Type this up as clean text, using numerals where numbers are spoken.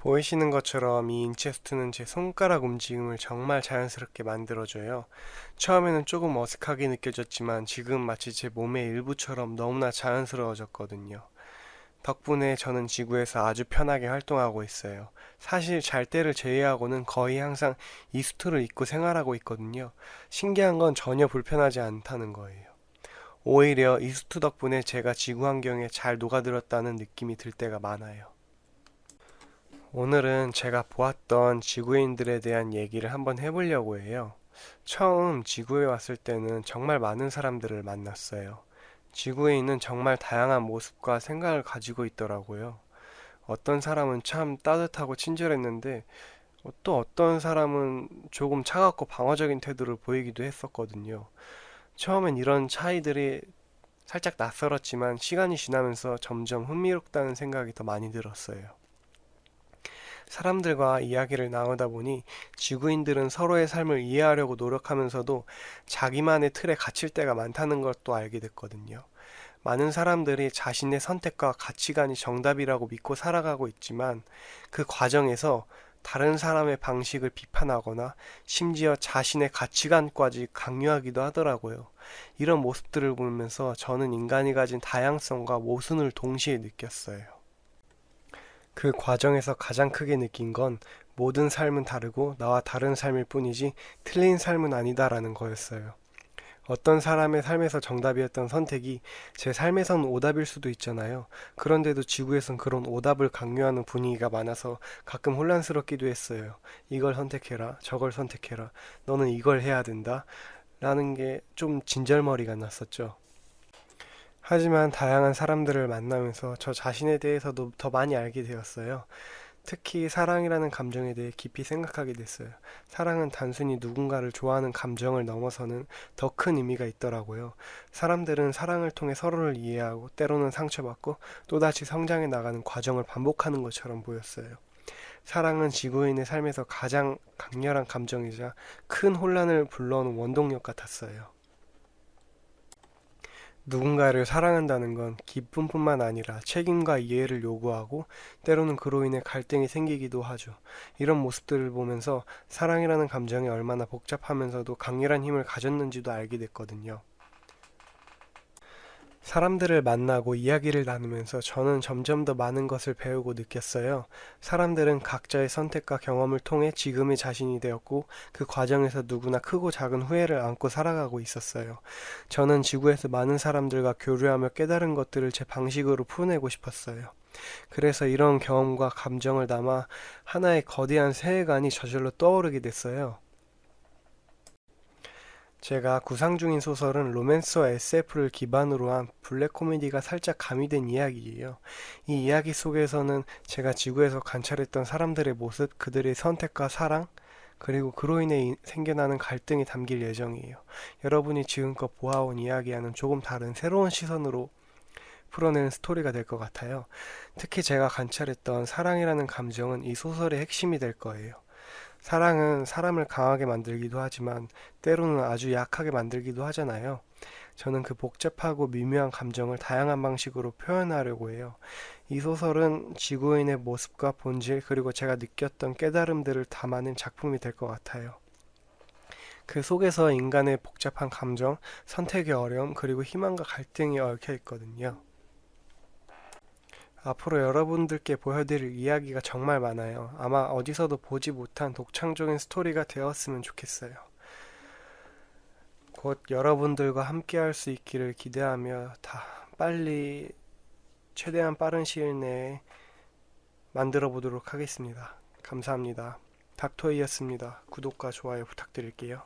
보이시는 것처럼 이 인체스트는 제 손가락 움직임을 정말 자연스럽게 만들어줘요. 처음에는 조금 어색하게 느껴졌지만 지금 마치 제 몸의 일부처럼 너무나 자연스러워졌거든요. 덕분에 저는 지구에서 아주 편하게 활동하고 있어요. 사실 잘 때를 제외하고는 거의 항상 이 수트를 입고 생활하고 있거든요. 신기한 건 전혀 불편하지 않다는 거예요. 오히려 이 수트 덕분에 제가 지구 환경에 잘 녹아들었다는 느낌이 들 때가 많아요. 오늘은 제가 보았던 지구인들에 대한 얘기를 한번 해보려고 해요. 처음 지구에 왔을 때는 정말 많은 사람들을 만났어요. 지구인은 정말 다양한 모습과 생각을 가지고 있더라고요. 어떤 사람은 참 따뜻하고 친절했는데 또 어떤 사람은 조금 차갑고 방어적인 태도를 보이기도 했었거든요. 처음엔 이런 차이들이 살짝 낯설었지만 시간이 지나면서 점점 흥미롭다는 생각이 더 많이 들었어요. 사람들과 이야기를 나누다 보니 지구인들은 서로의 삶을 이해하려고 노력하면서도 자기만의 틀에 갇힐 때가 많다는 것도 알게 됐거든요. 많은 사람들이 자신의 선택과 가치관이 정답이라고 믿고 살아가고 있지만 그 과정에서 다른 사람의 방식을 비판하거나 심지어 자신의 가치관까지 강요하기도 하더라고요. 이런 모습들을 보면서 저는 인간이 가진 다양성과 모순을 동시에 느꼈어요. 그 과정에서 가장 크게 느낀 건 모든 삶은 다르고 나와 다른 삶일 뿐이지 틀린 삶은 아니다라는 거였어요. 어떤 사람의 삶에서 정답이었던 선택이 제 삶에선 오답일 수도 있잖아요. 그런데도 지구에선 그런 오답을 강요하는 분위기가 많아서 가끔 혼란스럽기도 했어요. 이걸 선택해라, 저걸 선택해라, 너는 이걸 해야 된다, 라는 게 좀 진절머리가 났었죠. 하지만 다양한 사람들을 만나면서 저 자신에 대해서도 더 많이 알게 되었어요. 특히 사랑이라는 감정에 대해 깊이 생각하게 됐어요. 사랑은 단순히 누군가를 좋아하는 감정을 넘어서는 더 큰 의미가 있더라고요. 사람들은 사랑을 통해 서로를 이해하고 때로는 상처받고 또다시 성장해 나가는 과정을 반복하는 것처럼 보였어요. 사랑은 지구인의 삶에서 가장 강렬한 감정이자 큰 혼란을 불러오는 원동력 같았어요. 누군가를 사랑한다는 건 기쁨뿐만 아니라 책임과 이해를 요구하고 때로는 그로 인해 갈등이 생기기도 하죠. 이런 모습들을 보면서 사랑이라는 감정이 얼마나 복잡하면서도 강렬한 힘을 가졌는지도 알게 됐거든요. 사람들을 만나고 이야기를 나누면서 저는 점점 더 많은 것을 배우고 느꼈어요. 사람들은 각자의 선택과 경험을 통해 지금의 자신이 되었고 그 과정에서 누구나 크고 작은 후회를 안고 살아가고 있었어요. 저는 지구에서 많은 사람들과 교류하며 깨달은 것들을 제 방식으로 풀어내고 싶었어요. 그래서 이런 경험과 감정을 담아 하나의 거대한 세계관이 저절로 떠오르게 됐어요. 제가 구상 중인 소설은 로맨스와 SF를 기반으로 한 블랙 코미디가 살짝 가미된 이야기예요. 이 이야기 속에서는 제가 지구에서 관찰했던 사람들의 모습, 그들의 선택과 사랑, 그리고 그로 인해 생겨나는 갈등이 담길 예정이에요. 여러분이 지금껏 보아온 이야기와는 조금 다른 새로운 시선으로 풀어내는 스토리가 될 것 같아요. 특히 제가 관찰했던 사랑이라는 감정은 이 소설의 핵심이 될 거예요. 사랑은 사람을 강하게 만들기도 하지만 때로는 아주 약하게 만들기도 하잖아요. 저는 그 복잡하고 미묘한 감정을 다양한 방식으로 표현하려고 해요. 이 소설은 지구인의 모습과 본질 그리고 제가 느꼈던 깨달음들을 담아낸 작품이 될 것 같아요. 그 속에서 인간의 복잡한 감정, 선택의 어려움 그리고 희망과 갈등이 얽혀 있거든요. 앞으로 여러분들께 보여드릴 이야기가 정말 많아요. 아마 어디서도 보지 못한 독창적인 스토리가 되었으면 좋겠어요. 곧 여러분들과 함께 할 수 있기를 기대하며 빨리 최대한 빠른 시일 내에 만들어 보도록 하겠습니다. 감사합니다. 닥터이였습니다. 구독과 좋아요 부탁드릴게요.